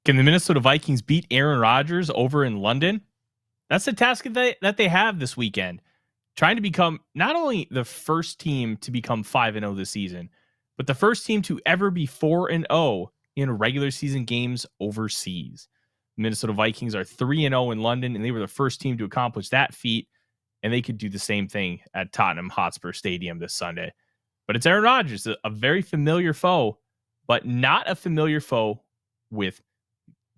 Can the Minnesota Vikings beat Aaron Rodgers over in London? That's the task that they have this weekend. Trying to become not only the first team to become 5-0 this season, but the first team to ever be 4-0 in regular season games overseas. The Minnesota Vikings are 3-0 in London, and they were the first team to accomplish that feat, and they could do the same thing at Tottenham Hotspur Stadium this Sunday. But it's Aaron Rodgers, a very familiar foe, but not a familiar foe with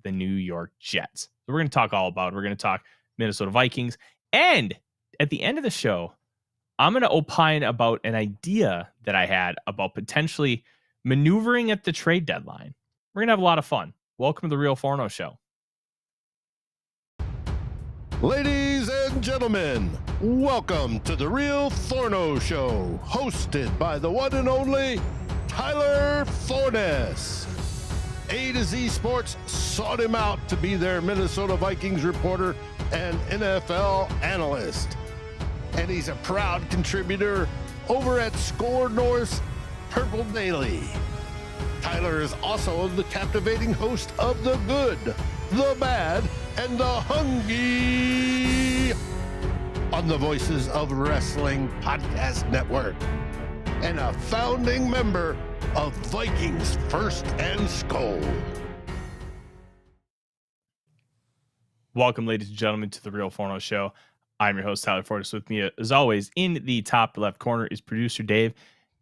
the New York Jets. So we're going to talk all about it. We're going to talk Minnesota Vikings. And at the end of the show, I'm going to opine about an idea that I had about potentially maneuvering at the trade deadline. We're going to have a lot of fun. Welcome to the Real Forno Show. Ladies and gentlemen, welcome to the Real Forno Show, hosted by the one and only Tyler Forness. A to Z Sports sought him out to be their Minnesota Vikings reporter and NFL analyst. And he's a proud contributor over at SKOL North's Purple Daily. Tyler is also the captivating host of The Good, The Bad, and The Hungry on the Voices of Wrestling Podcast Network, and a founding member of Vikings First and SKOL. Welcome, ladies and gentlemen, to the Real Forno Show. I'm your host, Tyler Forness. With me, as always, in the top left corner is producer Dave.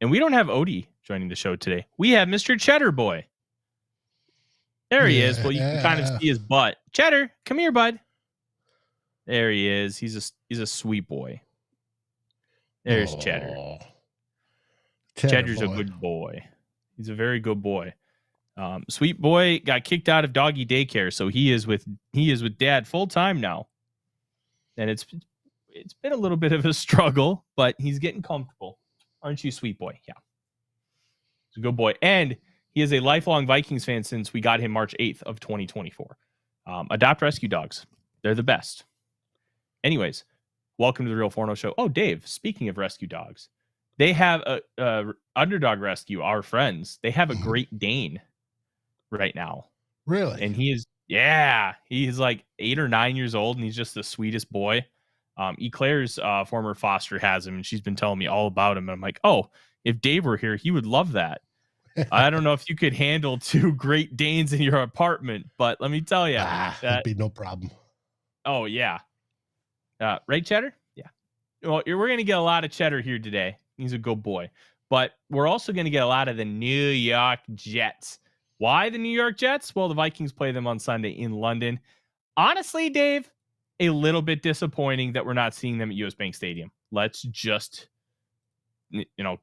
And we don't have Odie joining the show today. We have Mr. Cheddar Boy. There he is. Well, you can kind of see his butt. Cheddar, come here, bud. There he is. He's a sweet boy. There's Cheddar. Cheddar's a good boy. He's a very good boy. Sweet boy got kicked out of doggy daycare, so he is with dad full time now. And it's been a little bit of a struggle, but he's getting comfortable. Aren't you, sweet boy? Yeah. He's a good boy. And he is a lifelong Vikings fan since we got him March 8th of 2024. Adopt rescue dogs. They're the best. Anyways, welcome to the Real Forno Show. Oh, Dave, speaking of rescue dogs, they have a Underdog Rescue, our friends. They have a Great Dane right now. Really? And he's like 8 or 9 years old, and he's just the sweetest boy. Eclair's former foster has him, and she's been telling me all about him. And I'm like, oh, if Dave were here, he would love that. I don't know if you could handle 2 Great Danes in your apartment, but let me tell you, that'd be no problem. Oh yeah, right, Cheddar? Yeah. Well, we're gonna get a lot of Cheddar here today. He's a good boy, but we're also gonna get a lot of the New York Jets. Why the New York Jets? Well, the Vikings play them on Sunday in London. Honestly, Dave, a little bit disappointing that we're not seeing them at US Bank Stadium. Let's just,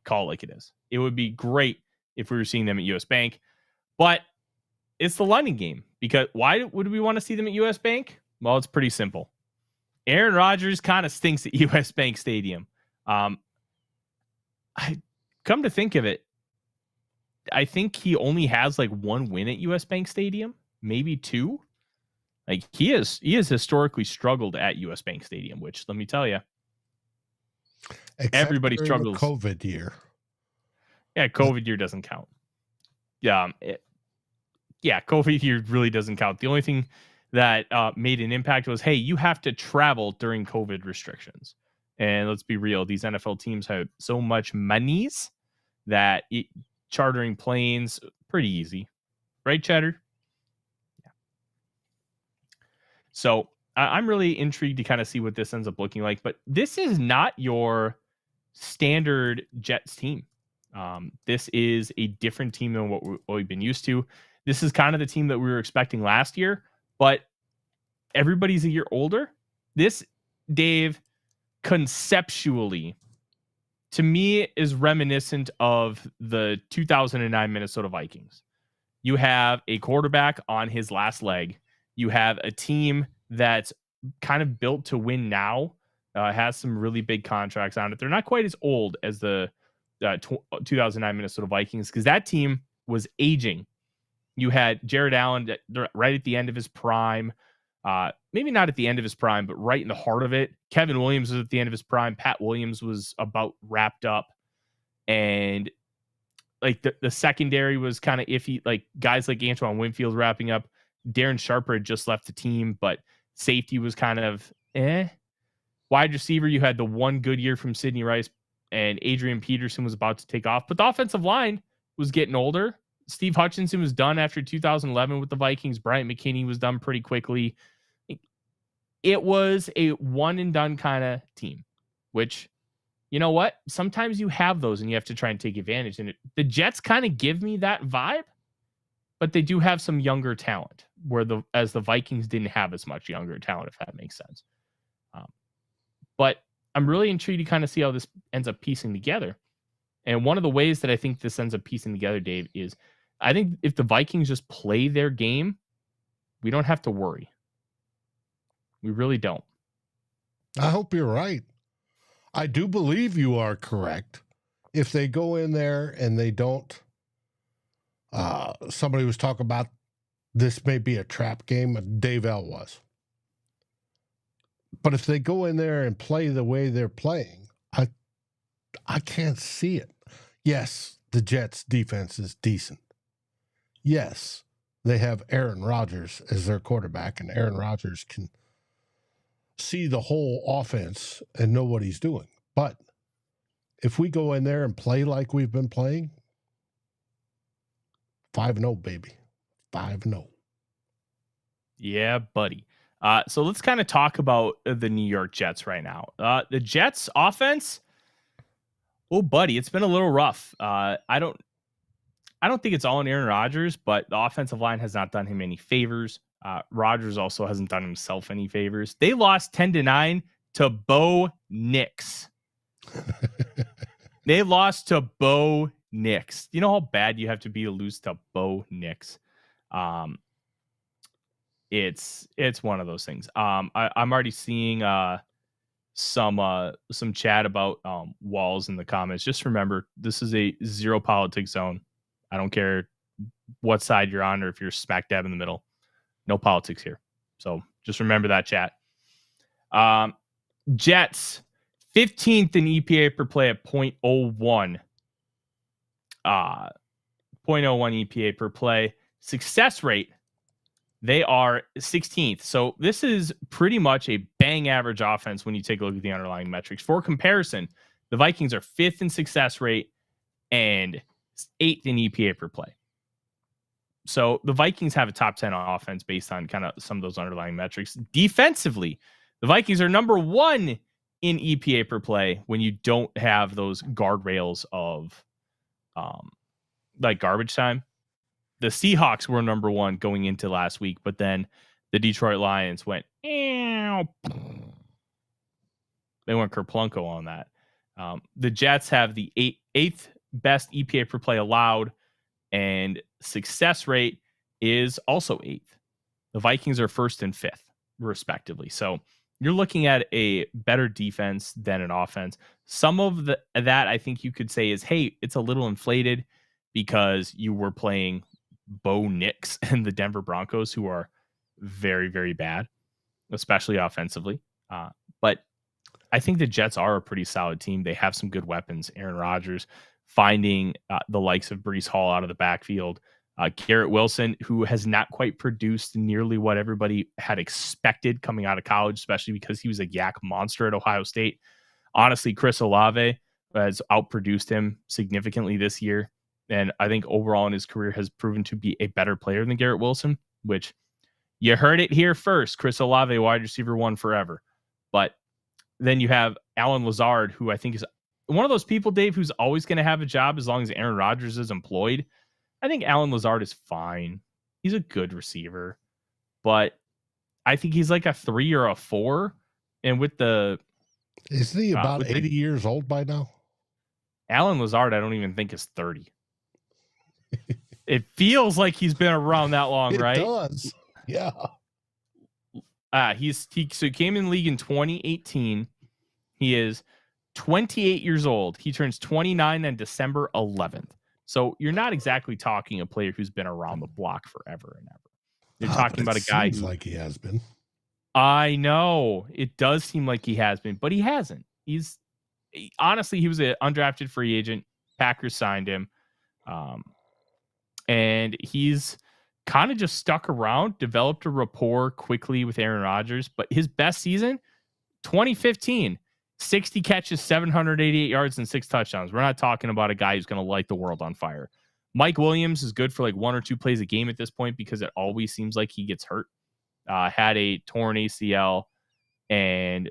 call it like it is. It would be great if we were seeing them at US Bank, but it's the London game. Because why would we want to see them at US Bank? Well, it's pretty simple. Aaron Rodgers kind of stinks at US Bank Stadium. I come to think of it, I think he only has like 1 win at US Bank Stadium, maybe 2. Like he has historically struggled at US Bank Stadium, which let me tell you, everybody struggles. COVID year. Yeah, COVID year doesn't count. Yeah, COVID year really doesn't count. The only thing that made an impact was, hey, you have to travel during COVID restrictions. And let's be real, these NFL teams have so much monies that chartering planes, pretty easy. Right, Cheddar? Yeah. So I'm really intrigued to kind of see what this ends up looking like. But this is not your standard Jets team. This is a different team than what we've been used to. This is kind of the team that we were expecting last year, but everybody's a year older. This, Dave, conceptually, to me, is reminiscent of the 2009 Minnesota Vikings. You have a quarterback on his last leg. You have a team that's kind of built to win now, has some really big contracts on it. They're not quite as old as the 2009 Minnesota Vikings because that team was aging. You had Jared Allen right at the end of his prime. Maybe not at the end of his prime, but right in the heart of it. Kevin Williams was at the end of his prime. Pat Williams was about wrapped up. And like the secondary was kind of iffy. Like guys like Antoine Winfield wrapping up. Darren Sharper had just left the team, but safety was kind of Wide receiver, you had the one good year from Sidney Rice, and Adrian Peterson was about to take off. But the offensive line was getting older. Steve Hutchinson was done after 2011 with the Vikings. Bryant McKinney was done pretty quickly. It was a one and done kind of team, which, you know what? Sometimes you have those and you have to try and take advantage. And the Jets kind of give me that vibe, but they do have some younger talent as the Vikings didn't have as much younger talent, if that makes sense. But I'm really intrigued to kind of see how this ends up piecing together. And one of the ways that I think this ends up piecing together, Dave, is I think if the Vikings just play their game, we don't have to worry. We really don't. I hope you're right. I do believe you are correct. If they go in there and they don't, somebody was talking about this may be a trap game. Dave L was. But if they go in there and play the way they're playing, I can't see it. Yes, the Jets' defense is decent. Yes, they have Aaron Rodgers as their quarterback, and Aaron Rodgers can see the whole offense and know what he's doing. But if we go in there and play like we've been playing, 5-0, baby. 5-0. Yeah, buddy. So let's kind of talk about the New York Jets right now. The Jets offense, oh, buddy, it's been a little rough. I don't think it's all on Aaron Rodgers, but the offensive line has not done him any favors. Rodgers also hasn't done himself any favors. They lost 10-9 to Bo Nix. They lost to Bo Nix. You know how bad you have to be to lose to Bo Nix? It's one of those things. I'm already seeing some chat about Walls in the comments. Just remember, this is a zero politics zone. I don't care what side you're on or if you're smack dab in the middle. No politics here. So just remember that, chat. Jets, 15th in EPA per play at 0.01. 0.01 EPA per play. Success rate, they are 16th. So this is pretty much a bang average offense when you take a look at the underlying metrics. For comparison, the Vikings are 5th in success rate and 8th in EPA per play. So the Vikings have a top 10 offense based on kind of some of those underlying metrics. Defensively, the Vikings are number 1 in EPA per play when you don't have those guardrails of like garbage time. The Seahawks were number 1 going into last week, but then the Detroit Lions went, they went kerplunko on that. The Jets have the 8th best EPA per play allowed, and success rate is also 8th. The Vikings are 1st and 5th, respectively. So you're looking at a better defense than an offense. Some of that I think you could say is, hey, it's a little inflated because you were playing Bo Nix and the Denver Broncos, who are very, very bad, especially offensively. But I think the Jets are a pretty solid team. They have some good weapons. Aaron Rodgers finding the likes of Breece Hall out of the backfield. Garrett Wilson, who has not quite produced nearly what everybody had expected coming out of college, especially because he was a yak monster at Ohio State. Honestly, Chris Olave has outproduced him significantly this year. And I think overall in his career has proven to be a better player than Garrett Wilson, which you heard it here first. Chris Olave, wide receiver 1 forever. But then you have Alan Lazard, who I think is one of those people, Dave, who's always going to have a job as long as Aaron Rodgers is employed. I think Alan Lazard is fine. He's a good receiver, but I think he's like a 3 or a 4. And with the... Isn't he about 80 years old by now? Alan Lazard, I don't even think is 30. It feels like he's been around that long, right? It does. Yeah. He came in the league in 2018. He is 28 years old. He turns 29 on December 11th. So you're not exactly talking a player who's been around the block forever and ever. You're talking about a guy who, like he has been. I know it does seem like he has been, but he hasn't. Honestly, he was an undrafted free agent. Packers signed him. And he's kind of just stuck around, developed a rapport quickly with Aaron Rodgers. But his best season, 2015, 60 catches, 788 yards, and 6 touchdowns. We're not talking about a guy who's going to light the world on fire. Mike Williams is good for like 1 or 2 plays a game at this point because it always seems like he gets hurt. Had a torn ACL and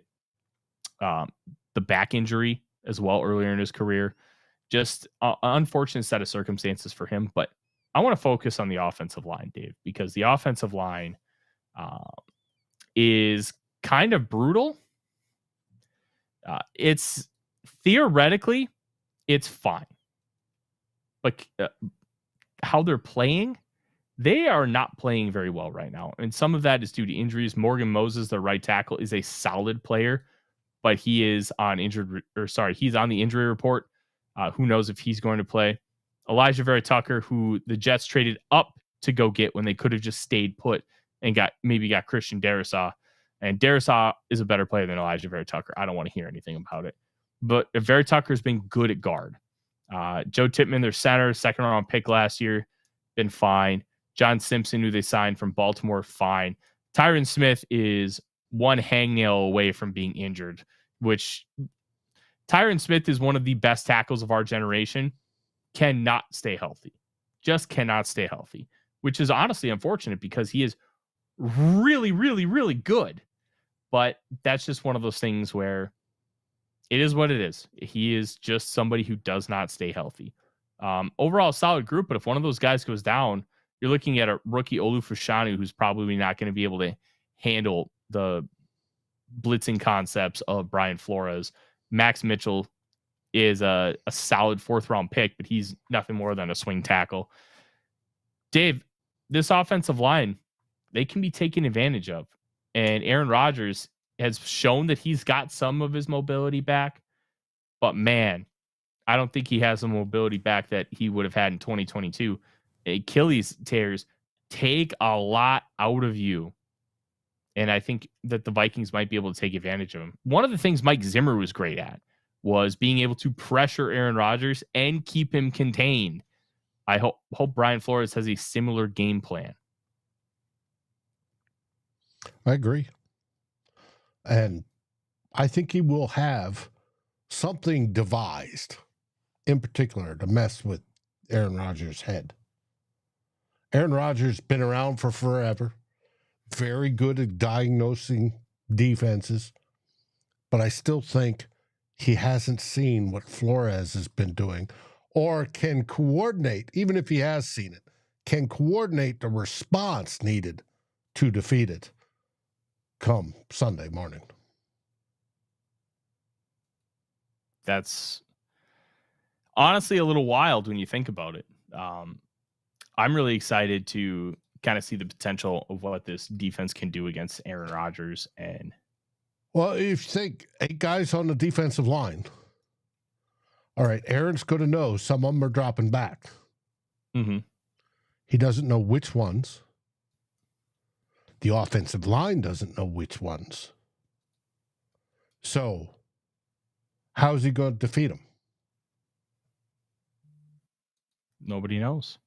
the back injury as well earlier in his career. Just an unfortunate set of circumstances for him. But I want to focus on the offensive line, Dave, because the offensive line is kind of brutal. It's theoretically, it's fine. But how they're playing, they are not playing very well right now. And some of that is due to injuries. Morgan Moses, the right tackle, is a solid player, but he is on he's on the injury report. Who knows if he's going to play. Elijah Vera Tucker, who the Jets traded up to go get when they could have just stayed put and got Christian Darrisaw. And Darrisaw is a better player than Elijah Vera Tucker. I don't want to hear anything about it. But Vera Tucker's been good at guard. Joe Tippmann, their center, 2nd-round pick last year, been fine. John Simpson, who they signed from Baltimore, fine. Tyron Smith is one hangnail away from being injured, which Tyron Smith is one of the best tackles of our generation, cannot stay healthy. Just cannot stay healthy, which is honestly unfortunate because he is really, really, really good. But that's just one of those things where it is what it is. He is just somebody who does not stay healthy. Overall, solid group, but if one of those guys goes down, you're looking at a rookie Olufushanu who's probably not going to be able to handle the blitzing concepts of Brian Flores. Max Mitchell is a solid 4th-round pick, but he's nothing more than a swing tackle. Dave, this offensive line, they can be taken advantage of. And Aaron Rodgers has shown that he's got some of his mobility back. But, man, I don't think he has the mobility back that he would have had in 2022. Achilles tears take a lot out of you. And I think that the Vikings might be able to take advantage of him. One of the things Mike Zimmer was great at was being able to pressure Aaron Rodgers and keep him contained. I hope Brian Flores has a similar game plan. I agree. And I think he will have something devised in particular to mess with Aaron Rodgers' head. Aaron Rodgers been around for forever. Very good at diagnosing defenses. But I still think he hasn't seen what Flores has been doing or can coordinate, even if he has seen it, can coordinate the response needed to defeat it come Sunday morning. That's honestly a little wild when you think about it. I'm really excited to kind of see the potential of what this defense can do against Aaron Rodgers. And well, if you think 8 guys on the defensive line, all right, Aaron's going to know some of them are dropping back. Mm-hmm. He doesn't know which ones. The offensive line doesn't know which ones. So, how is he going to defeat them? Nobody knows.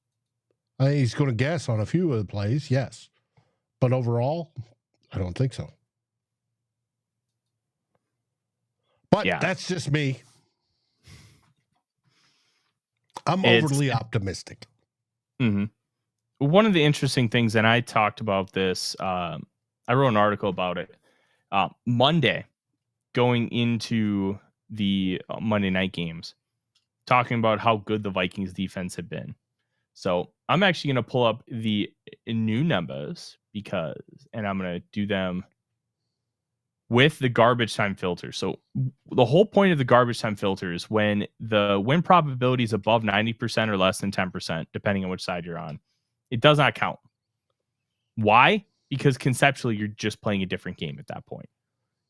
He's going to guess on a few of the plays, yes. But overall, I don't think so. But that's just me. I'm overly optimistic. Mm-hmm. One of the interesting things, and I talked about this, I wrote an article about it Monday going into the Monday night games, talking about how good the Vikings defense had been. So I'm actually going to pull up the new numbers and I'm going to do them with the garbage time filter. So the whole point of the garbage time filter is when the win probability is above 90% or less than 10%, depending on which side you're on, it does not count. Why? Because conceptually, you're just playing a different game at that point.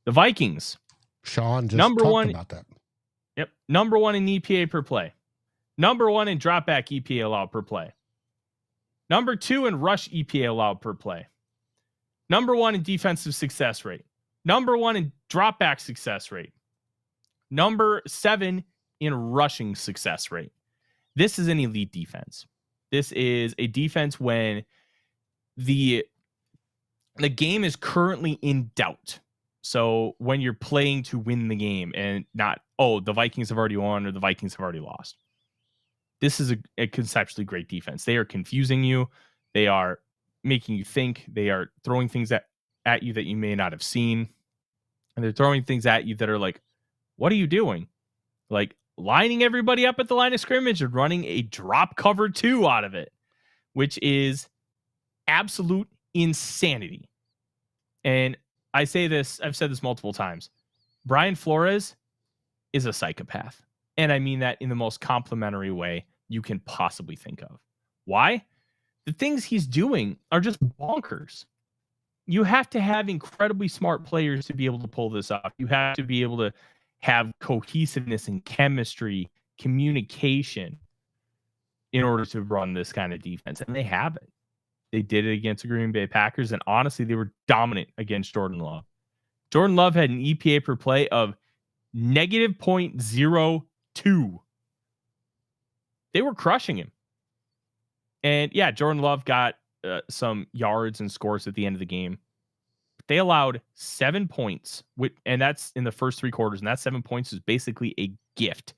The Vikings. Sean just talked about that. Yep. Number 1 in EPA per play. Number 1 in dropback EPA allowed per play. Number 2 in rush EPA allowed per play. Number 1 in defensive success rate. Number 1 in dropback success rate. Number 7 in rushing success rate. This is an elite defense. This is a defense when the game is currently in doubt. So when you're playing to win the game and not, oh, the Vikings have already won or the Vikings have already lost. This is a conceptually great defense. They are confusing you. They are making you think. They are throwing things at you that you may not have seen. And they're throwing things at you that are like, what are you doing? Like lining everybody up at the line of scrimmage and running a drop cover 2 out of it, which is absolute insanity. And I say this, I've said this multiple times. Brian Flores is a psychopath. And I mean that in the most complimentary way you can possibly think of. Why? The things he's doing are just bonkers. You have to have incredibly smart players to be able to pull this off. You have to be able to have cohesiveness and chemistry, communication in order to run this kind of defense. And they have it. They did it against the Green Bay Packers. And honestly, they were dominant against Jordan Love. Jordan Love had an EPA per play of negative 0.02. They were crushing him. And yeah, Jordan Love got some yards and scores at the end of the game. They allowed 7 points, and that's in the first 3 quarters. And that 7 points is basically a gift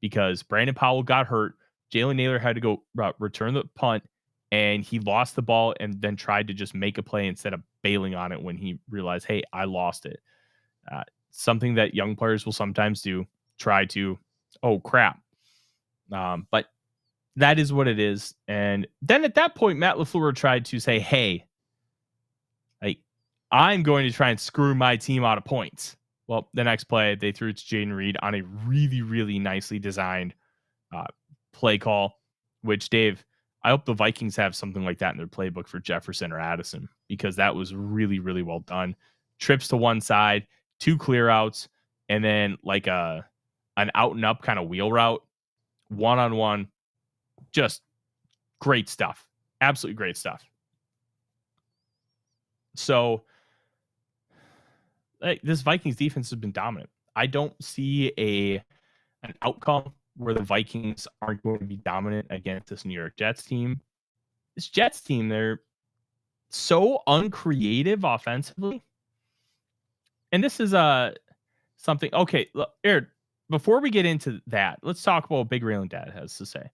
because Brandon Powell got hurt. Jalen Naylor had to go return the punt, and he lost the ball and then tried to just make a play instead of bailing on it when he realized, hey, I lost it. Something that young players will sometimes do, try to, oh, crap. But that is what it is. And then at that point, Matt LaFleur tried to say, hey, I'm going to try and screw my team out of points. Well, the next play, they threw it to Jaden Reed on a really, really nicely designed play call, which, Dave, I hope the Vikings have something like that in their playbook for Jefferson or Addison, because that was really, really well done. Trips to one side, 2 clear outs, and then like an out and up kind of wheel route, 1-on-1. Just great stuff. Absolutely great stuff. So this Vikings defense has been dominant. I don't see an outcome where the Vikings aren't going to be dominant against this New York Jets team. This Jets team, they're so uncreative offensively. And this is something. Okay, look, Aaron, before we get into that, let's talk about what Big Raylan Dad has to say.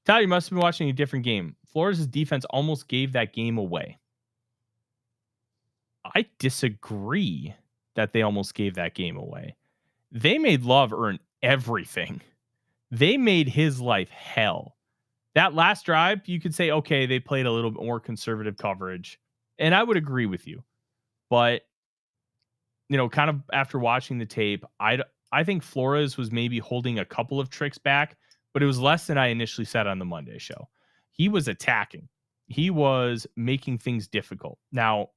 Tyler, you must have been watching a different game. Flores' defense almost gave that game away. I disagree that they almost gave that game away. They made Love earn everything. They made his life hell. That last drive, you could say, okay, they played a little bit more conservative coverage. And I would agree with you. But, kind of after watching the tape, I think Flores was maybe holding a couple of tricks back, but it was less than I initially said on the Monday show. He was attacking. He was making things difficult. Now,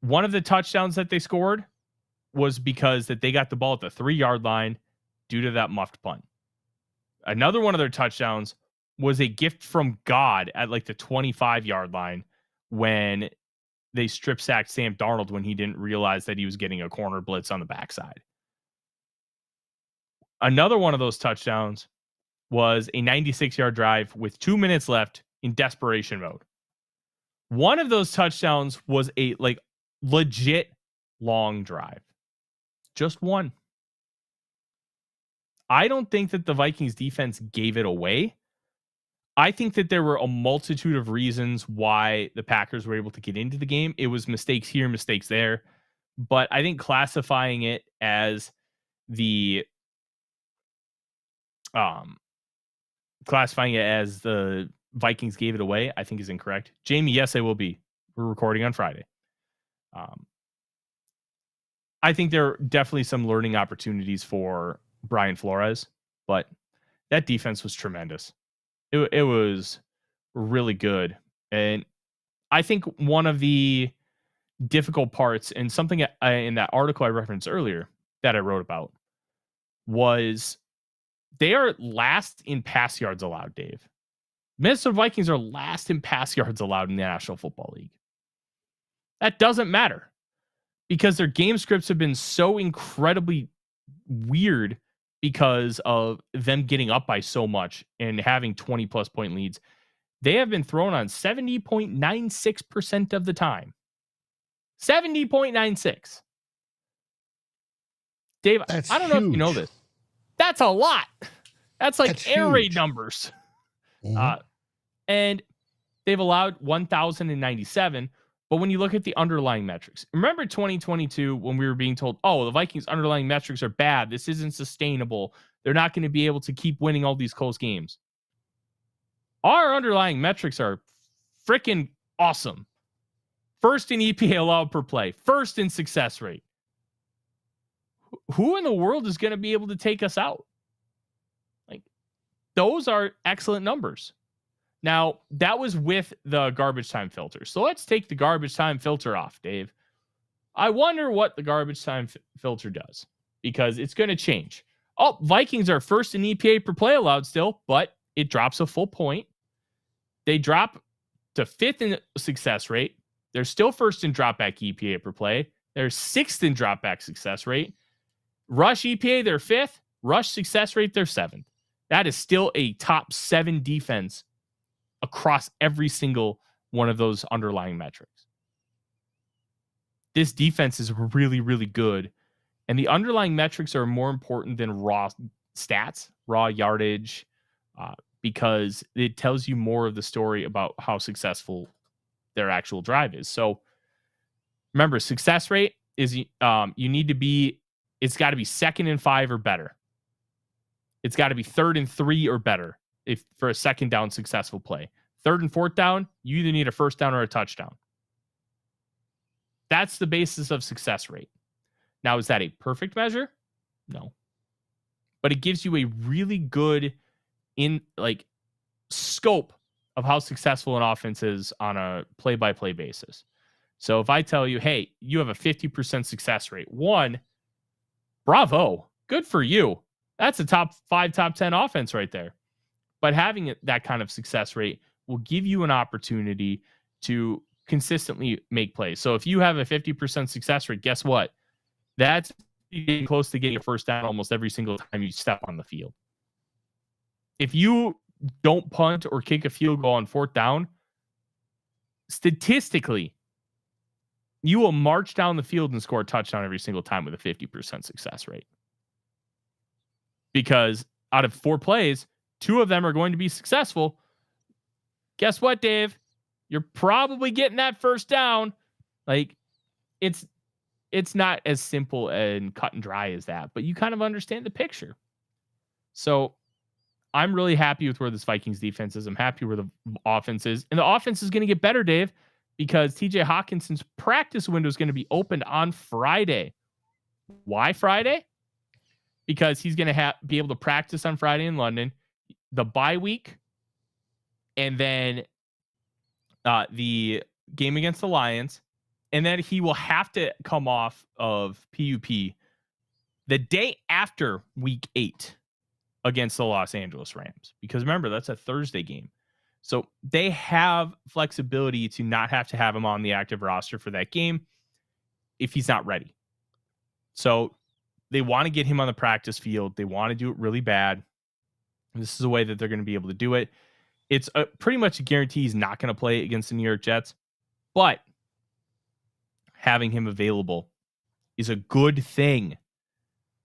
one of the touchdowns that they scored was because that they got the ball at the 3-yard line due to that muffed punt. Another one of their touchdowns was a gift from God at like the 25-yard line when they strip sacked Sam Darnold when he didn't realize that he was getting a corner blitz on the backside. Another one of those touchdowns was a 96-yard drive with 2 minutes left in desperation mode. One of those touchdowns was a legit long drive. Just one. I don't think that the Vikings defense gave it away. I think that there were a multitude of reasons why the Packers were able to get into the game. It was mistakes here, mistakes there. But I think classifying it as the Vikings gave it away, I think is incorrect. Jamie, yes, I will be. We're recording on Friday. I think there are definitely some learning opportunities for Brian Flores, but that defense was tremendous. It was really good. And I think one of the difficult parts, and something in that article I referenced earlier that I wrote about, was they are last in pass yards allowed, Dave. Minnesota Vikings are last in pass yards allowed in the National Football League. That doesn't matter because their game scripts have been so incredibly weird because of them getting up by so much and having 20-plus point leads. They have been thrown on 70.96% of the time. 70.96. Dave, That's I don't know if you know huge. this. That's a lot. That's like That's air raid huge. numbers. Mhm. And they've allowed 1,097. But when you look at the underlying metrics, remember 2022 when we were being told, oh, the Vikings' underlying metrics are bad. This isn't sustainable. They're not going to be able to keep winning all these close games. Our underlying metrics are freaking awesome. First in EPA allowed per play, first in success rate. Who in the world is going to be able to take us out? Like, those are excellent numbers. Now, that was with the garbage time filter. So let's take the garbage time filter off, Dave. I wonder what the garbage time filter does, because it's going to change. Oh, Vikings are first in EPA per play allowed still, but it drops a full point. They drop to 5th in success rate. They're still first in dropback EPA per play. They're 6th in dropback success rate. Rush EPA, they're 5th. Rush success rate, they're 7th. That is still a top 7 defense across every single one of those underlying metrics. This defense is really, really good. And the underlying metrics are more important than raw stats, raw yardage, because it tells you more of the story about how successful their actual drive is. So remember, success rate is you need to be, it's got to be 2nd and 5 or better. It's got to be 3rd and 3 or better if for a 2nd down successful play. 3rd and 4th down, you either need a 1st down or a touchdown. That's the basis of success rate. Now, is that a perfect measure? No. But it gives you a really good scope of how successful an offense is on a play-by-play basis. So if I tell you, hey, you have a 50% success rate, bravo, good for you. That's a top 5, top 10 offense right there. But having that kind of success rate will give you an opportunity to consistently make plays. So if you have a 50% success rate, guess what? That's getting close to getting a 1st down almost every single time you step on the field. If you don't punt or kick a field goal on 4th down, statistically, you will march down the field and score a touchdown every single time with a 50% success rate. Because out of 4 plays, 2 of them are going to be successful. Guess what, Dave? You're probably getting that 1st down. Like, it's not as simple and cut and dry as that, but you kind of understand the picture. So I'm really happy with where this Vikings defense is. I'm happy where the offense is. And the offense is going to get better, Dave, because TJ Hawkinson's practice window is going to be opened on Friday. Why Friday? Because he's going to be able to practice on Friday in London, the bye week, and then the game against the Lions. And then he will have to come off of PUP the day after week 8 against the Los Angeles Rams. Because remember, that's a Thursday game. So they have flexibility to not have to have him on the active roster for that game if he's not ready. So they want to get him on the practice field. They want to do it really bad. And this is a way that they're going to be able to do it. It's pretty much a guarantee he's not going to play against the New York Jets. But having him available is a good thing.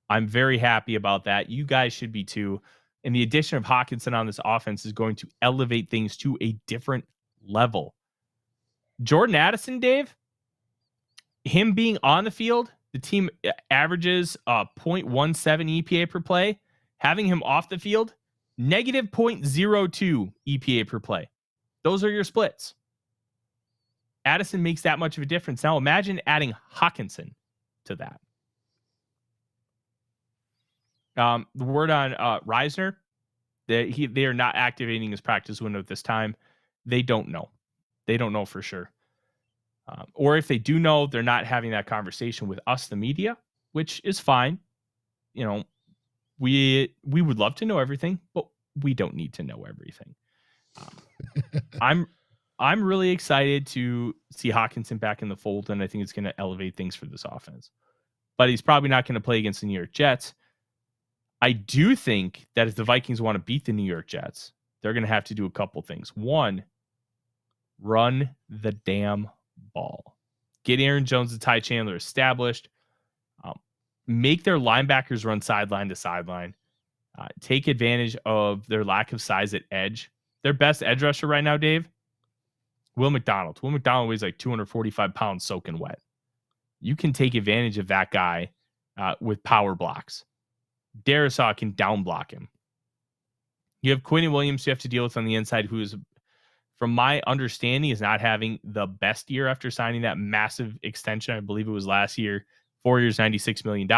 I'm very happy about that. You guys should be too. And the addition of Hawkinson on this offense is going to elevate things to a different level. Jordan Addison, Dave, him being on the field, the team averages 0.17 EPA per play. Having him off the field, negative 0.02 EPA per play. Those are your splits. Addison makes that much of a difference. Now imagine adding Hawkinson to that. The word on Reisner, they are not activating his practice window at this time. They don't know. They don't know for sure. Or if they do know, they're not having that conversation with us, the media, which is fine. You know, we would love to know everything, but we don't need to know everything. I'm really excited to see Hawkinson back in the fold, and I think it's going to elevate things for this offense. But he's probably not going to play against the New York Jets. I do think that if the Vikings want to beat the New York Jets, they're going to have to do a couple things. One, run the damn ball. Get Aaron Jones and Ty Chandler established. Make their linebackers run sideline to sideline. Take advantage of their lack of size at edge. Their best edge rusher right now, Dave, Will McDonald. Will McDonald weighs like 245 pounds soaking wet. You can take advantage of that guy with power blocks. Darisaw can down block him. You have Quinn Williams you have to deal with on the inside, who is, from my understanding, is not having the best year after signing that massive extension. I believe it was last year, 4 years, $96 million.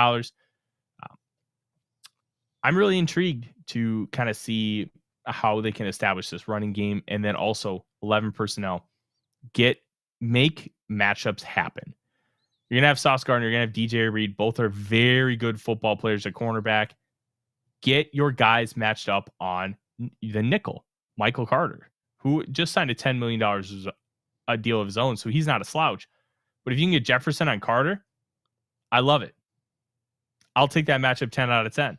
I'm really intrigued to kind of see how they can establish this running game, and then also 11 personnel. Make matchups happen. You're going to have Sauce Gardner. You're going to have DJ Reed. Both are very good football players at cornerback. Get your guys matched up on the nickel, Michael Carter, who just signed a $10 million a deal of his own, so he's not a slouch. But if you can get Jefferson on Carter, I love it. I'll take that matchup 10 out of 10.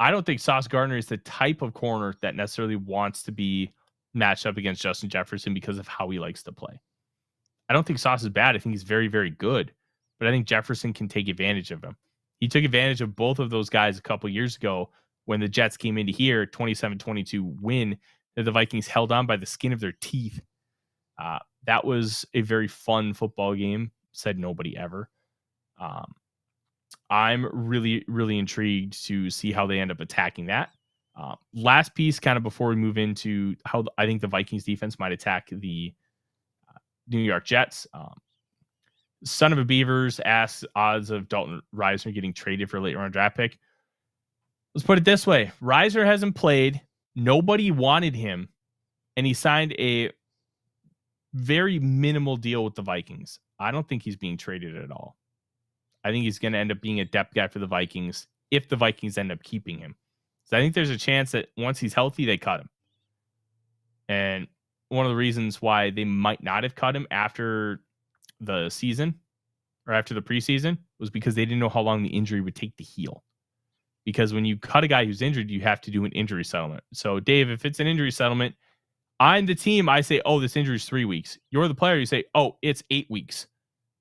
I don't think Sauce Gardner is the type of corner that necessarily wants to be matched up against Justin Jefferson because of how he likes to play. I don't think Sauce is bad. I think he's very, very good. But I think Jefferson can take advantage of him. He took advantage of both of those guys a couple years ago when the Jets came into here, 27-22 win that the Vikings held on by the skin of their teeth. That was a very fun football game, said nobody ever. I'm really, really intrigued to see how they end up attacking that. Last piece, kind of before we move into how I think the Vikings defense might attack the New York Jets. Son of a Beavers asks odds of Dalton Risner getting traded for a late round draft pick. Let's put it this way. Risner hasn't played. Nobody wanted him. And he signed a very minimal deal with the Vikings. I don't think he's being traded at all. I think he's going to end up being a depth guy for the Vikings if the Vikings end up keeping him. So I think there's a chance that once he's healthy, they cut him. And one of the reasons why they might not have cut him after the season or after the preseason was because they didn't know how long the injury would take to heal. Because when you cut a guy who's injured, you have to do an injury settlement. So, Dave, if it's an injury settlement, I'm the team. I say, oh, this injury is 3 weeks. You're the player. You say, oh, it's 8 weeks.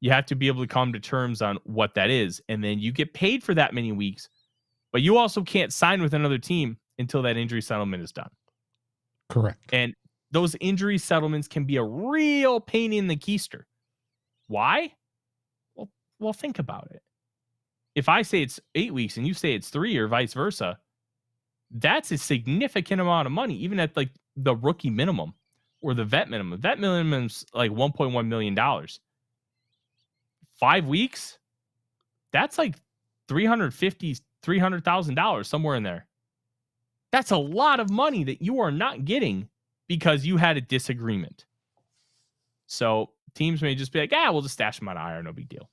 You have to be able to come to terms on what that is. And then you get paid for that many weeks. But you also can't sign with another team until that injury settlement is done. Correct. And those injury settlements can be a real pain in the keister. Why? Well, think about it. If I say it's 8 weeks and you say it's 3 or vice versa, that's a significant amount of money, even at like the rookie minimum or the vet minimum. Vet minimum's like $1.1 million. 5 weeks? That's like $300,000, somewhere in there. That's a lot of money that you are not getting because you had a disagreement. So teams may just be like, we'll just stash him on IR, no big deal.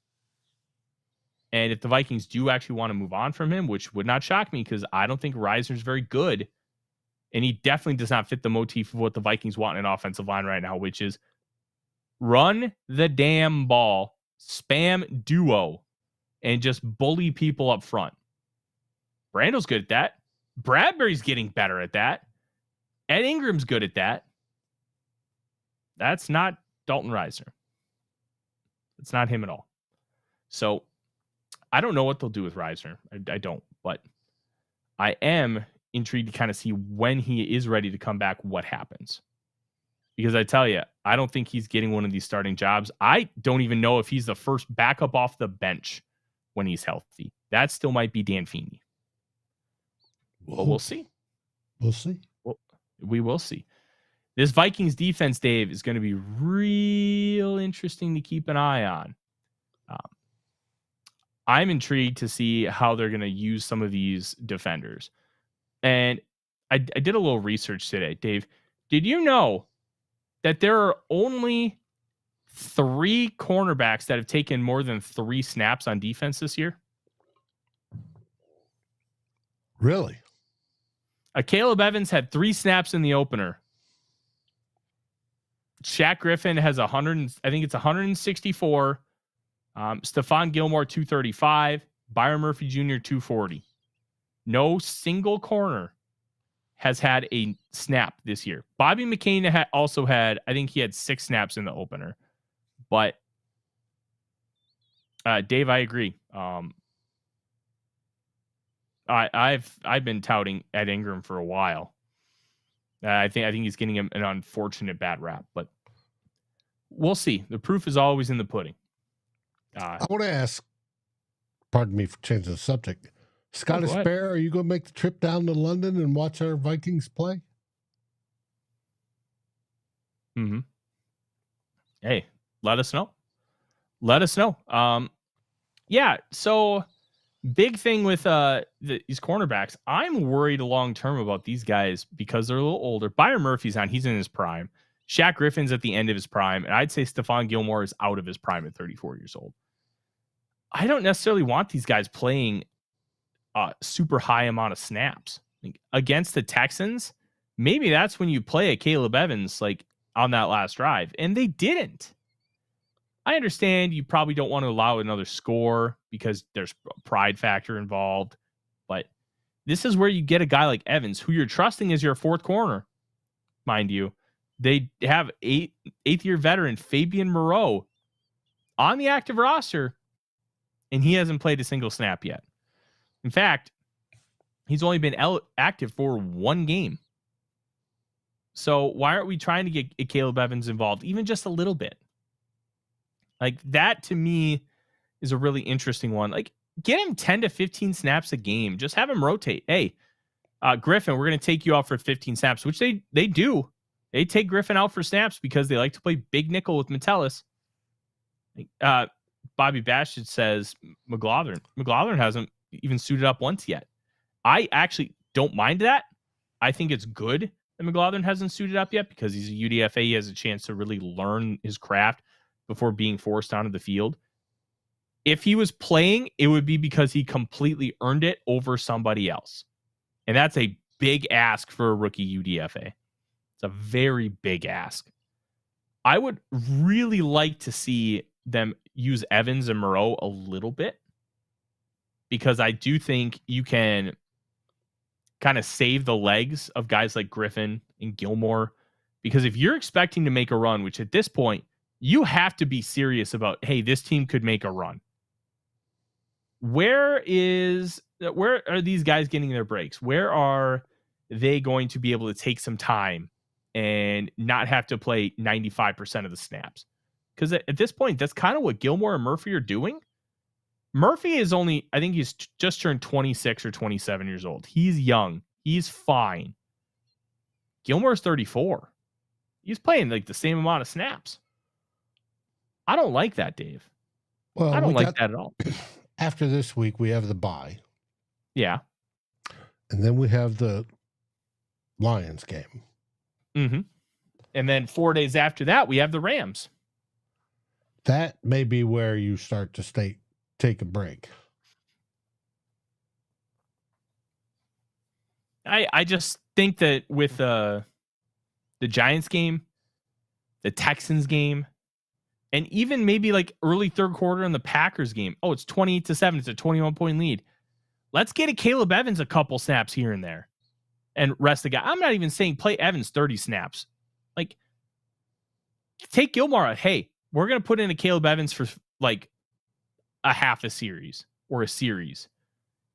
And if the Vikings do actually want to move on from him, which would not shock me because I don't think Risner's very good, and he definitely does not fit the motif of what the Vikings want in an offensive line right now, which is run the damn ball, spam duo, and just bully people up front. Brando's good at that. Bradbury's getting better at that. Ed Ingram's good at that. That's not Dalton Risner. It's not him at all. So I don't know what they'll do with Risner. I don't, but I am intrigued to kind of see when he is ready to come back, what happens. Because I tell you, I don't think he's getting one of these starting jobs. I don't even know if he's the first backup off the bench when he's healthy. That still might be Dan Feeney. But we'll see. We'll see. We will see. This Vikings defense, Dave, is going to be real interesting to keep an eye on. I'm intrigued to see how they're going to use some of these defenders. And I did a little research today, Dave. Did you know that there are only 3 cornerbacks that have taken more than 3 snaps on defense this year? Really? Caleb Evans had 3 snaps in the opener. Shaq Griffin has 164. Stephon Gilmore, 235. Byron Murphy Jr., 240. No single corner has had a snap this year. Bobby McCain also had, I think he had 6 snaps in the opener. But Dave, I agree. I've been touting Ed Ingram for a while. I think he's getting an unfortunate bad rap, but we'll see. The proof is always in the pudding. I want to ask, pardon me for changing the subject, Scottish Bear, are you going to make the trip down to London and watch our Vikings play? Mm-hmm. Hey, let us know. Let us know. Yeah, so big thing with these cornerbacks. I'm worried long-term about these guys because they're a little older. Byron Murphy's he's in his prime. Shaq Griffin's at the end of his prime. And I'd say Stephon Gilmore is out of his prime at 34 years old. I don't necessarily want these guys playing a super high amount of snaps. Like, against the Texans, maybe that's when you play a Caleb Evans like on that last drive. And they didn't. I understand you probably don't want to allow another score because there's a pride factor involved. But this is where you get a guy like Evans, who you're trusting as your fourth corner, mind you. They have eighth-year veteran Fabian Moreau on the active roster, and he hasn't played a single snap yet. In fact, he's only been active for 1 game. So why aren't we trying to get Caleb Evans involved, even just a little bit? Like, that to me is a really interesting one. Like, get him 10 to 15 snaps a game. Just have him rotate. Hey, Griffin, we're going to take you out for 15 snaps, which they do. They take Griffin out for snaps because they like to play big nickel with Metellus. Bobby Bashett says McLaughlin hasn't even suited up once yet. I actually don't mind that. I think it's good that McLaughlin hasn't suited up yet because he's a UDFA. He has a chance to really learn his craft before being forced onto the field. If he was playing, it would be because he completely earned it over somebody else. And that's a big ask for a rookie UDFA. It's a very big ask. I would really like to see them use Evans and Moreau a little bit, because I do think you can kind of save the legs of guys like Griffin and Gilmore. Because if you're expecting to make a run, which at this point, you have to be serious about, hey, this team could make a run. Where are these guys getting their breaks? Where are they going to be able to take some time and not have to play 95% of the snaps? Because at this point, that's kind of what Gilmore and Murphy are doing. Murphy is only, I think he's just turned 26 or 27 years old. He's young. He's fine. Gilmore's 34. He's playing like the same amount of snaps. I don't like that, Dave. Well, I don't like that at all. After this week, we have the bye. Yeah. And then we have the Lions game. Mm-hmm. And then 4 days after that, we have the Rams. That may be where you start to take a break. I just think that with the Giants game, the Texans game, and even maybe like early third quarter in the Packers game. Oh, it's 28-7. It's a 21-point lead. Let's get a Caleb Evans a couple snaps here and there and rest the guy. I'm not even saying play Evans 30 snaps. Like, take Gilmore out. Hey, we're going to put in a Caleb Evans for like a half a series or a series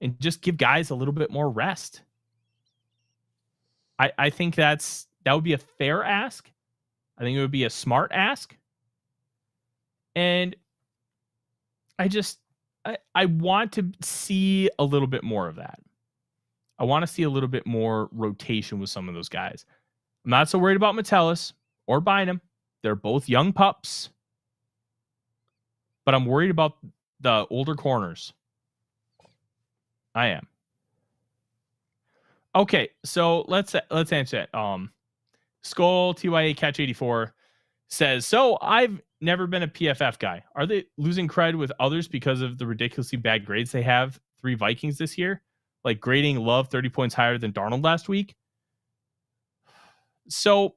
and just give guys a little bit more rest. I think that would be a fair ask. I think it would be a smart ask. And I want to see a little bit more of that. I want to see a little bit more rotation with some of those guys. I'm not so worried about Metellus or Bynum. They're both young pups. But I'm worried about the older corners. I am. Okay, so let's answer that. SKOL TYA Catch 84 says, so I've never been a PFF guy. Are they losing cred with others because of the ridiculously bad grades they have? 3 Vikings this year, like grading Love 30 points higher than Darnold last week. So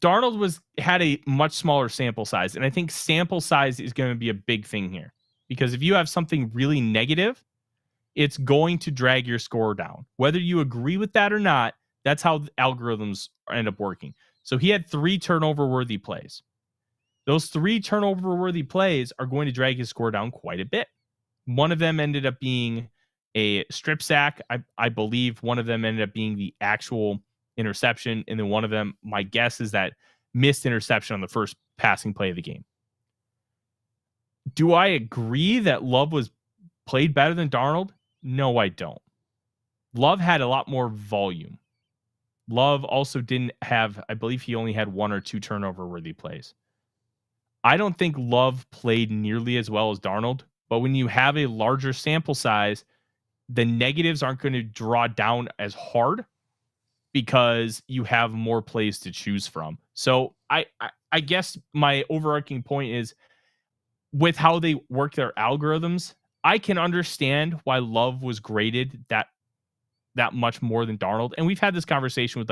Darnold had a much smaller sample size, and I think sample size is going to be a big thing here, because if you have something really negative, it's going to drag your score down. Whether you agree with that or not, That's how algorithms end up working. So he had 3 turnover-worthy plays. Those 3 turnover-worthy plays are going to drag his score down quite a bit. One of them ended up being a strip sack. I believe one of them ended up being the actual interception. And then one of them, my guess is that missed interception on the first passing play of the game. Do I agree that Love was played better than Darnold? No, I don't. Love had a lot more volume. Love also didn't have, I believe he only had 1 or 2 turnover-worthy plays. I don't think Love played nearly as well as Darnold, but when you have a larger sample size, the negatives aren't going to draw down as hard because you have more plays to choose from. So I guess my overarching point is, with how they work their algorithms, I can understand why Love was graded that much more than Darnold. And we've had this conversation with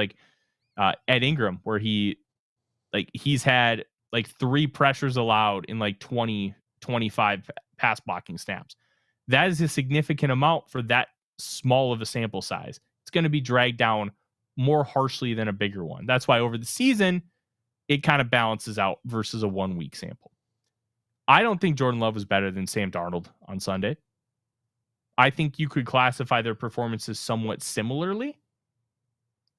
Ed Ingram, where he's had 3 pressures allowed in 20, 25 pass blocking snaps. That is a significant amount for that small of a sample size. It's going to be dragged down more harshly than a bigger one. That's why over the season, it kind of balances out versus a 1-week sample. I don't think Jordan Love was better than Sam Darnold on Sunday. I think you could classify their performances somewhat similarly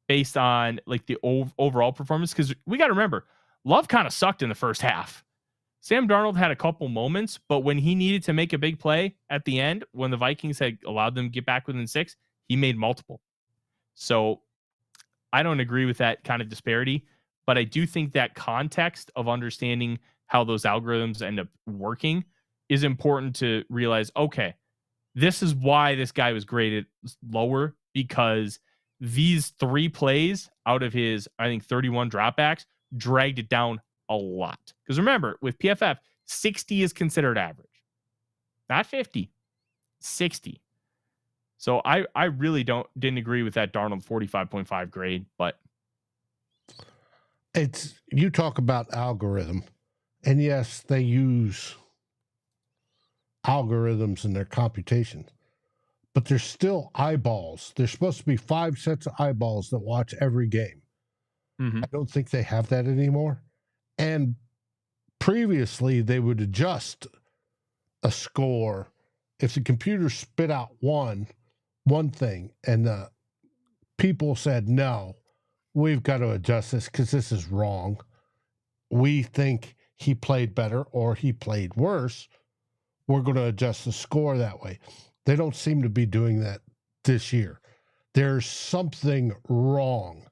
based on the overall performance, because we got to remember, Love kind of sucked in the first half. Sam Darnold had a couple moments, but when he needed to make a big play at the end, when the Vikings had allowed them to get back within 6, he made multiple. So I don't agree with that kind of disparity, but I do think that context of understanding how those algorithms end up working is important to realize, okay, this is why this guy was graded lower, because these 3 plays out of his, I think, 31 dropbacks dragged it down a lot. Because remember, with PFF, 60 is considered average. Not 50, 60. So I really didn't agree with that Darnold 45.5 grade, but you talk about algorithm, and yes, they use algorithms in their computations, but there's still eyeballs. There's supposed to be 5 sets of eyeballs that watch every game. Mm-hmm. I don't think they have that anymore. And previously, they would adjust a score if the computer spit out one thing and the people said, no, we've got to adjust this because this is wrong. We think he played better or he played worse. We're going to adjust the score that way. They don't seem to be doing that this year. There's something wrong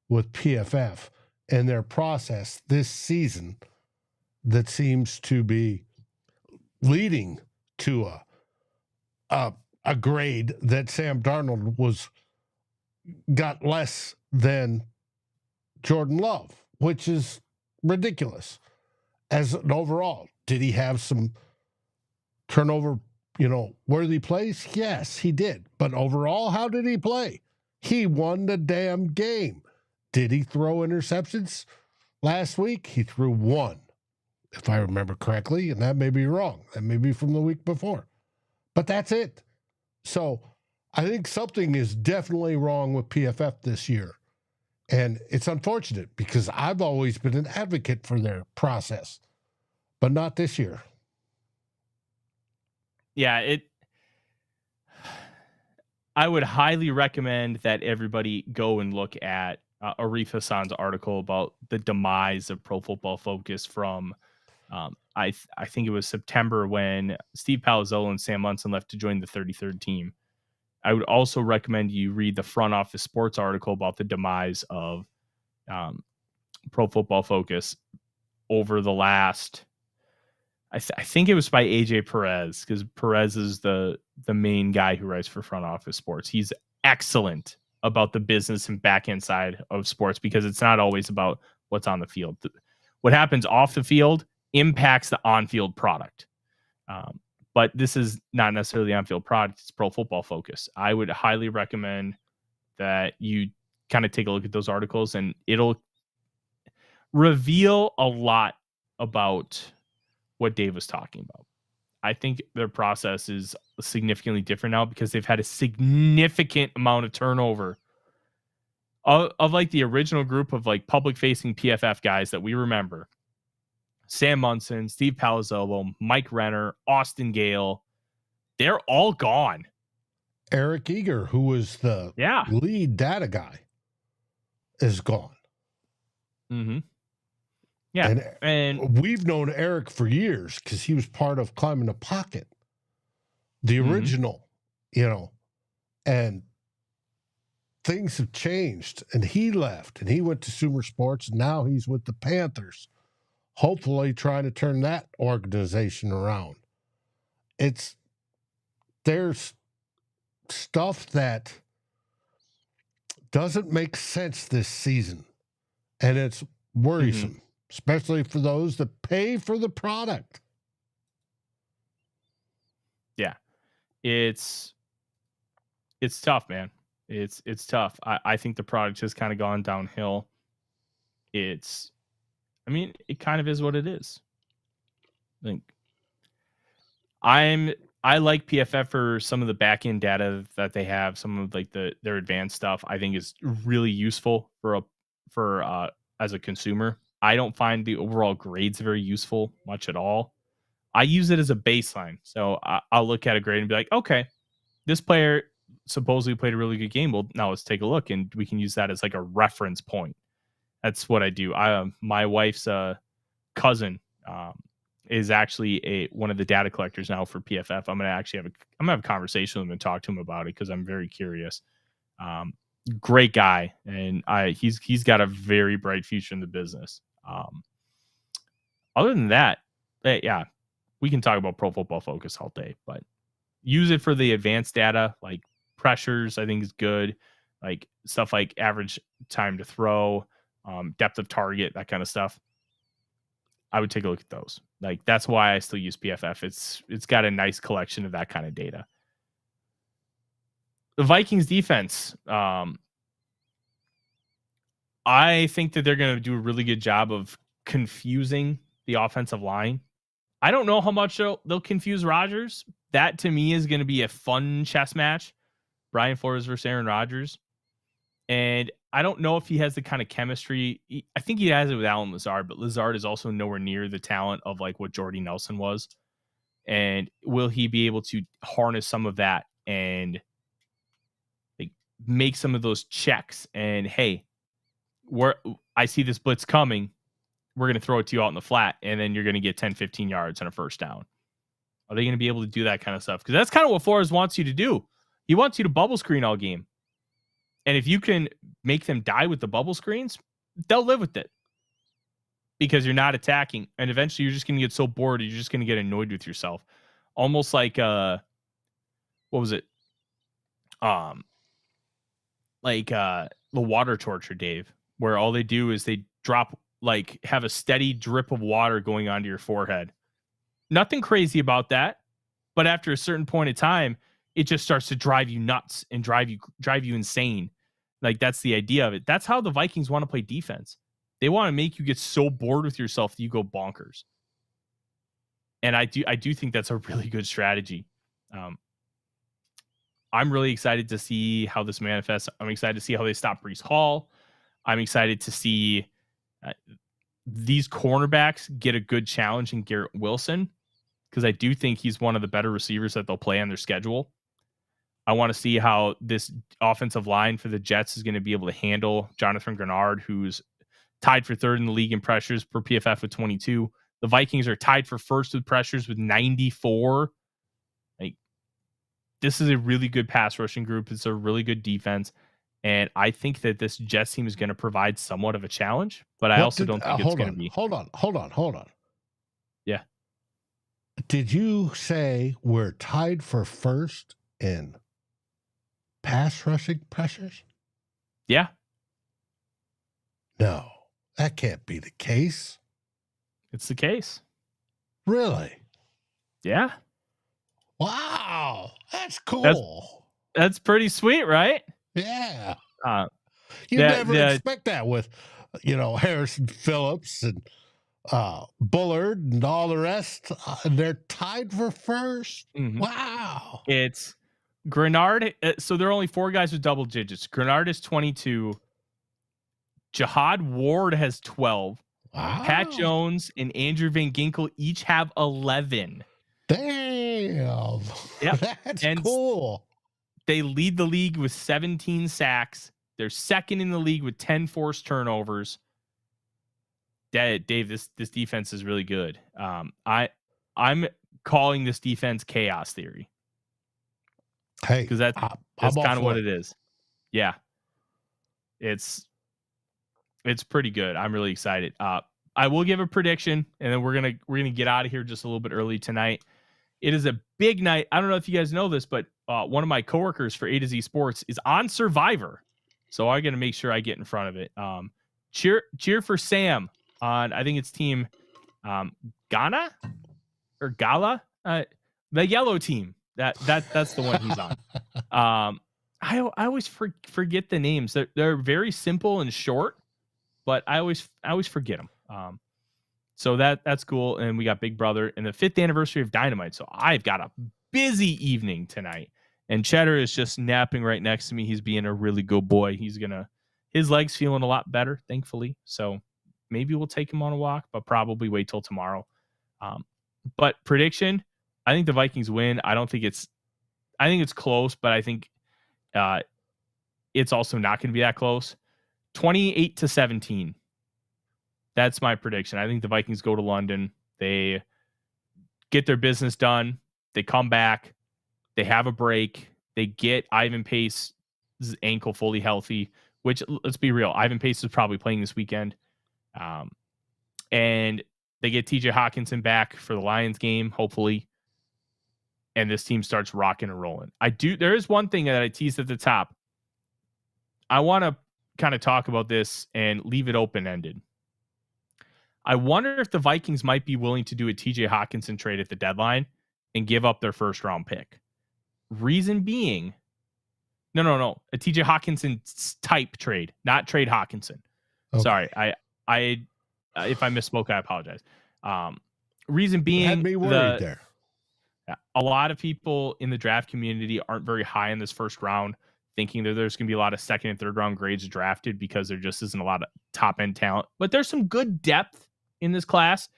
with PFF and their process this season that seems to be leading to a grade that Sam Darnold got less than Jordan Love, which is ridiculous. As an overall, did he have some turnover, worthy plays? Yes, he did. But overall, how did he play? He won the damn game. Did he throw interceptions last week? He threw 1, if I remember correctly, and that may be wrong. That may be from the week before. But that's it. So I think something is definitely wrong with PFF this year. And it's unfortunate because I've always been an advocate for their process, but not this year. Yeah, I would highly recommend that everybody go and look at Arif Hassan's article about the demise of Pro Football Focus from, I think it was September, when Steve Palazzolo and Sam Munson left to join the 33rd team. I would also recommend you read the Front Office Sports article about the demise of Pro Football Focus over the last, I think it was by AJ Perez, because Perez is the main guy who writes for Front Office Sports. He's excellent about the business and back end side of sports, because it's not always about what's on the field. What happens off the field impacts the on-field product. But this is not necessarily on-field product. It's Pro Football Focus. I would highly recommend that you kind of take a look at those articles, and it'll reveal a lot about what Dave was talking about. I think their process is significantly different now because they've had a significant amount of turnover of like the original group of like public facing PFF guys that we remember. Sam Munson, Steve Palazzolo, Mike Renner, Austin Gale, they're all gone. Eric Eager, who was the lead data guy, is gone. Mm-hmm. Yeah. And we've known Eric for years because he was part of Climbing the Pocket, the original, and things have changed. And he left and he went to Sumer Sports. And now he's with the Panthers, hopefully trying to turn that organization around. There's stuff that doesn't make sense this season, and it's worrisome, especially for those that pay for the product. Yeah, it's tough, man. It's tough. I think the product has kind of gone downhill. It kind of is what it is. I like PFF for some of the back end data that they have. Some of like their advanced stuff I think is really useful for as a consumer. I don't find the overall grades very useful much at all. I use it as a baseline. So I'll look at a grade and be like, okay, this player supposedly played a really good game. Well, now let's take a look and we can use that as like a reference point. That's what I do. My wife's cousin is actually one of the data collectors now for PFF. I'm gonna have a conversation with him and talk to him about it because I'm very curious. Great guy, and he's got a very bright future in the business. Other than that, yeah, we can talk about Pro Football Focus all day, but use it for the advanced data, like pressures. I think is good, like stuff like average time to throw, depth of target, that kind of stuff. I would take a look at those. Like that's why I still use PFF. It's got a nice collection of that kind of data. The Vikings defense, I think that they're going to do a really good job of confusing the offensive line. I don't know how much they'll confuse Rodgers. That to me is going to be a fun chess match. Brian Flores versus Aaron Rodgers. And I don't know if he has the kind of chemistry. I think he has it with Allen Lazard, but Lazard is also nowhere near the talent of like what Jordy Nelson was. And will he be able to harness some of that and like make some of those checks? And hey, I see this blitz coming. We're going to throw it to you out in the flat, and then you're going to get 10, 15 yards and a first down. Are they going to be able to do that kind of stuff? Because that's kind of what Flores wants you to do. He wants you to bubble screen all game. And if you can make them die with the bubble screens, they'll live with it because you're not attacking. And eventually you're just going to get so bored. You're just going to get annoyed with yourself. Almost like, what was it? The water torture, Dave, where all they do is they drop, like have a steady drip of water going onto your forehead. Nothing crazy about that. But after a certain point of time, it just starts to drive you nuts and drive you insane. Like that's the idea of it. That's how the Vikings want to play defense. They want to make you get so bored with yourself that you go bonkers. And I do think that's a really good strategy. I'm really excited to see how this manifests. I'm excited to see how they stop Breece Hall. I'm excited to see these cornerbacks get a good challenge in Garrett Wilson because I do think he's one of the better receivers that they'll play on their schedule. I want to see how this offensive line for the Jets is going to be able to handle Jonathan Grenard, who's tied for third in the league in pressures per PFF with 22. The Vikings are tied for first with pressures with 94. Like, this is a really good pass rushing group. It's a really good defense. And I think that this Jets team is going to provide somewhat of a challenge, but I also don't think it's going to be. Hold on. Yeah. Did you say we're tied for first in pass rushing pressures? Yeah. No, that can't be the case. It's the case. Really? Yeah. Wow. That's cool. That's pretty sweet, right? Yeah. You never expect that with, Harrison Phillips and Bullard and all the rest. They're tied for first. Mm-hmm. Wow. It's Grenard. So there are only 4 guys with double digits. Grenard is 22. Jihad Ward has 12. Wow. Pat Jones and Andrew Van Ginkel each have 11. Damn. Yep. That's And cool. they lead the league with 17 sacks. They're second in the league with 10 forced turnovers. Dave, this defense is really good. I'm calling this defense chaos theory. Hey, because that's kind of what it is. Yeah, it's pretty good. I'm really excited. I will give a prediction, and then we're gonna get out of here just a little bit early tonight. It is a big night. I don't know if you guys know this, but one of my coworkers for A to Z Sports is on Survivor, so I got to make sure I get in front of it. Cheer for Sam on, I think it's team Ghana or Gala, the yellow team. That's the one he's on. I always forget the names. They're very simple and short, but I always forget them. So that's cool. And we got Big Brother and the 5th anniversary of Dynamite. So I've got a busy evening tonight. And Cheddar is just napping right next to me. He's being a really good boy. His leg's feeling a lot better, thankfully. So maybe we'll take him on a walk, but probably wait till tomorrow. But prediction, I think the Vikings win. I think it's close, but I think it's also not going to be that close. 28-17. That's my prediction. I think the Vikings go to London. They get their business done. They come back. They have a break. They get Ivan Pace's ankle fully healthy, which, let's be real, Ivan Pace is probably playing this weekend. And they get TJ Hawkinson back for the Lions game, hopefully. And this team starts rocking and rolling. There is one thing that I teased at the top. I want to kind of talk about this and leave it open-ended. I wonder if the Vikings might be willing to do a TJ Hawkinson trade at the deadline and give up their first round pick. Reason being, no, a TJ Hawkinson type trade, not trade Hawkinson. Okay. Sorry, I if I misspoke, I apologize. Reason being, had me worried there. A lot of people in the draft community aren't very high in this first round, thinking that there's going to be a lot of second and third round grades drafted because there just isn't a lot of top end talent. But there's some good depth in this class.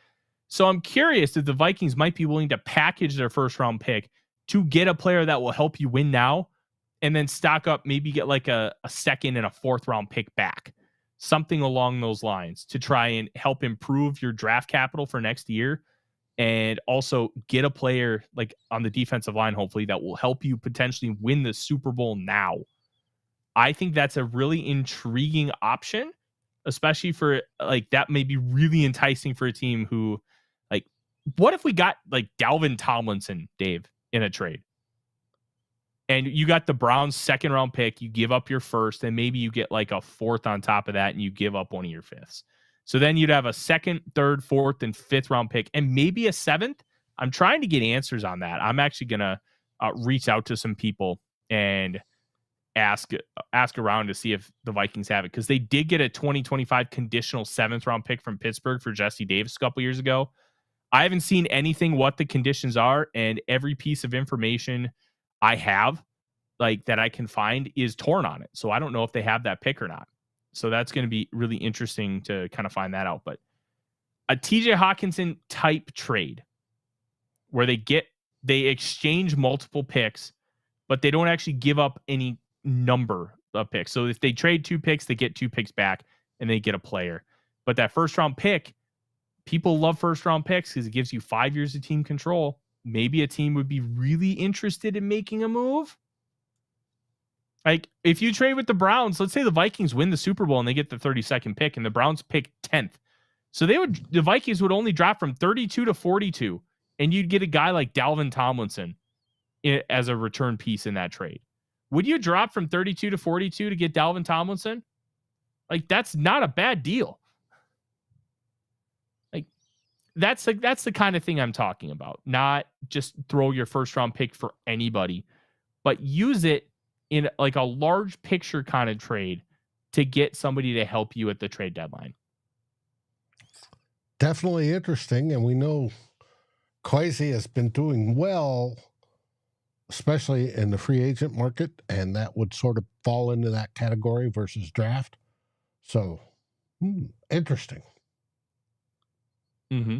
So I'm curious if the Vikings might be willing to package their first round pick to get a player that will help you win now, and then stock up, maybe get like a second and a fourth round pick back. Something along those lines to try and help improve your draft capital for next year. And also get a player like on the defensive line, hopefully, that will help you potentially win the Super Bowl now. I think that's a really intriguing option, especially for like that may be really enticing for a team who, like, what if we got like Dalvin Tomlinson, Dave, in a trade? And you got the Browns' second round pick, you give up your first, and maybe you get like a fourth on top of that, and you give up one of your fifths. So then you'd have a second, third, fourth, and fifth round pick, and maybe a seventh. I'm trying to get answers on that. I'm actually going to reach out to some people and ask around to see if the Vikings have it, because they did get a 2025 conditional seventh round pick from Pittsburgh for Jesse Davis a couple years ago. I haven't seen anything what the conditions are, and every piece of information I have, like that I can find, is torn on it. So I don't know if they have that pick or not. So that's going to be really interesting to kind of find that out. But a TJ Hawkinson type trade where they exchange multiple picks, but they don't actually give up any number of picks. So if they trade 2 picks, they get 2 picks back and they get a player. But that first round pick, people love first round picks because it gives you 5 years of team control. Maybe a team would be really interested in making a move. Like, if you trade with the Browns, let's say the Vikings win the Super Bowl and they get the 32nd pick and the Browns pick 10th. So the Vikings would only drop from 32 to 42, and you'd get a guy like Dalvin Tomlinson as a return piece in that trade. Would you drop from 32 to 42 to get Dalvin Tomlinson? Like, that's not a bad deal. Like, that's the kind of thing I'm talking about. Not just throw your first round pick for anybody, but use it in like a large picture kind of trade to get somebody to help you at the trade deadline. Definitely interesting. And we know Kwesi has been doing well, especially in the free agent market. And that would sort of fall into that category versus draft. So Interesting. Mm-hmm.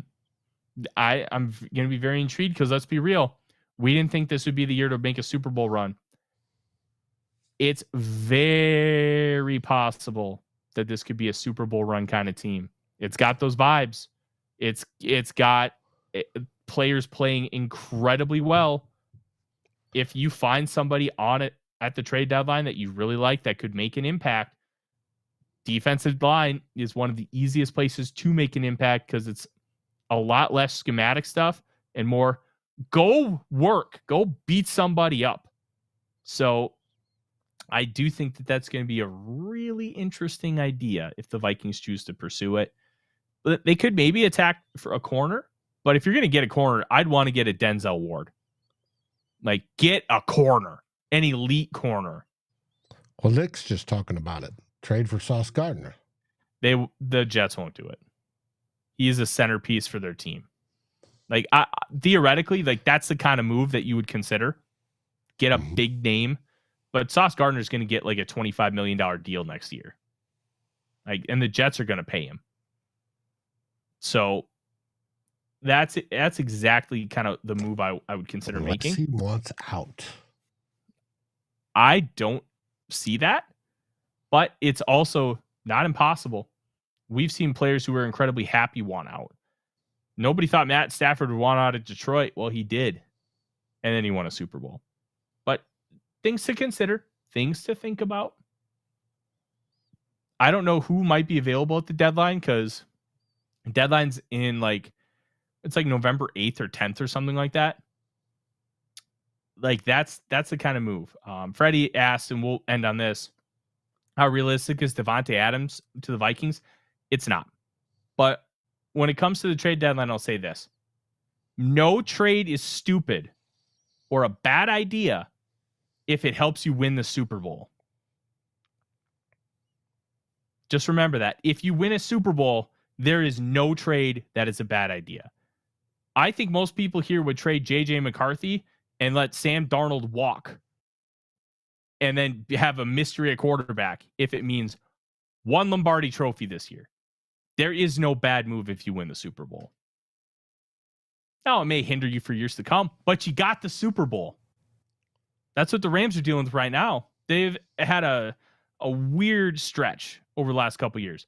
I'm going to be very intrigued because let's be real. We didn't think this would be the year to make a Super Bowl run. It's very possible that this could be a Super Bowl run kind of team. It's got those vibes. It's got players playing incredibly well. If you find somebody on it at the trade deadline that you really like that could make an impact, defensive line is one of the easiest places to make an impact because it's a lot less schematic stuff and more go work, go beat somebody up. So I do think that that's going to be a really interesting idea if the Vikings choose to pursue it. But they could maybe attack for a corner, but if you're going to get a corner, I'd want to get a Denzel Ward. Like, get a corner, an elite corner. Well, Nick's just talking about it. Trade for Sauce Gardner. The Jets won't do it. He is a centerpiece for their team. Like, theoretically, like that's the kind of move that you would consider. Get a big name, but Sauce Gardner is going to get like a $25 million deal next year. Like, and the Jets are going to pay him. So that's exactly kind of the move I would consider making. He wants out. I don't see that, but it's also not impossible. We've seen players who were incredibly happy want out. Nobody thought Matt Stafford would want out of Detroit. Well, he did. And then he won a Super Bowl. But things to consider, things to think about. I don't know who might be available at the deadline because deadline's in it's like November 8th or 10th or something like that. Like that's the kind of move. Freddie asked, and we'll end on this. How realistic is Devontae Adams to the Vikings? It's not. But when it comes to the trade deadline, I'll say this. No trade is stupid or a bad idea if it helps you win the Super Bowl. Just remember that. If you win a Super Bowl, there is no trade that is a bad idea. I think most people here would trade J.J. McCarthy and let Sam Darnold walk and then have a mystery at quarterback if it means one Lombardi trophy this year. There is no bad move if you win the Super Bowl. Now, it may hinder you for years to come, but you got the Super Bowl. That's what the Rams are dealing with right now. They've had a weird stretch over the last couple of years,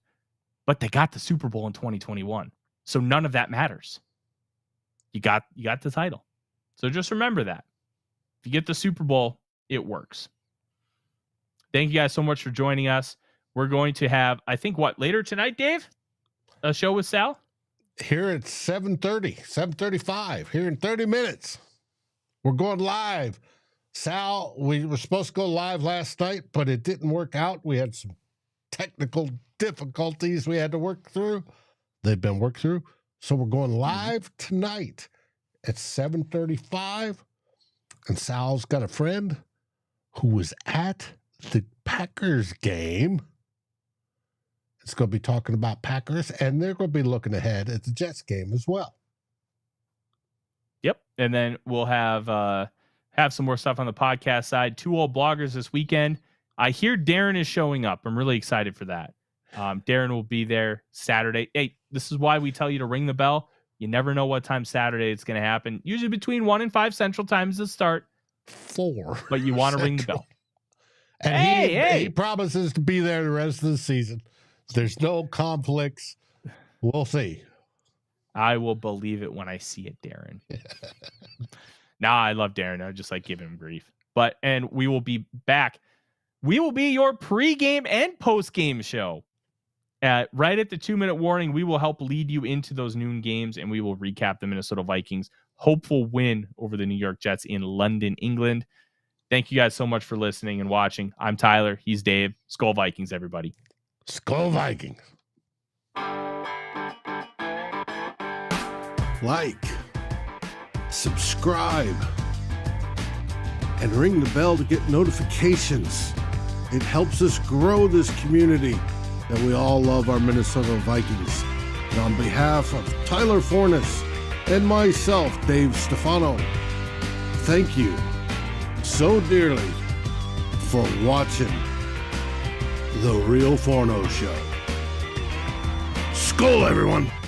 but they got the Super Bowl in 2021. So none of that matters. You got the title. So just remember that. If you get the Super Bowl, it works. Thank you guys so much for joining us. We're going to have, I think, later tonight, Dave? A show with Sal? Here at 7:35, here in 30 minutes. We're going live. Sal, we were supposed to go live last night, but it didn't work out. We had some technical difficulties we had to work through. They've been worked through. So we're going live tonight at 7:35. And Sal's got a friend who was at the Packers game. It's going to be talking about Packers, and they're going to be looking ahead at the Jets game as well. Yep. And then we'll have some more stuff on the podcast side. 2 old bloggers this weekend. I hear Darren is showing up. I'm really excited for that. Darren will be there Saturday. Hey, this is why we tell you to ring the bell. You never know what time Saturday it's going to happen. Usually between 1 and 5 Central Time is the start. 4. But you want to ring the bell. And he promises to be there the rest of the season. There's no conflicts. We'll see. I will believe it when I see it, Darren. I love Darren. I just like giving him grief. And we will be back. We will be your pregame and postgame show. Right at the 2-minute warning, we will help lead you into those noon games, and we will recap the Minnesota Vikings' hopeful win over the New York Jets in London, England. Thank you guys so much for listening and watching. I'm Tyler. He's Dave. SKOL Vikings, everybody. SKOL Vikings. Like, subscribe, and ring the bell to get notifications. It helps us grow this community that we all love, our Minnesota Vikings. And on behalf of Tyler Forness and myself, Dave Stefano, thank you so dearly for watching The Real Forno Show. SKOL, everyone.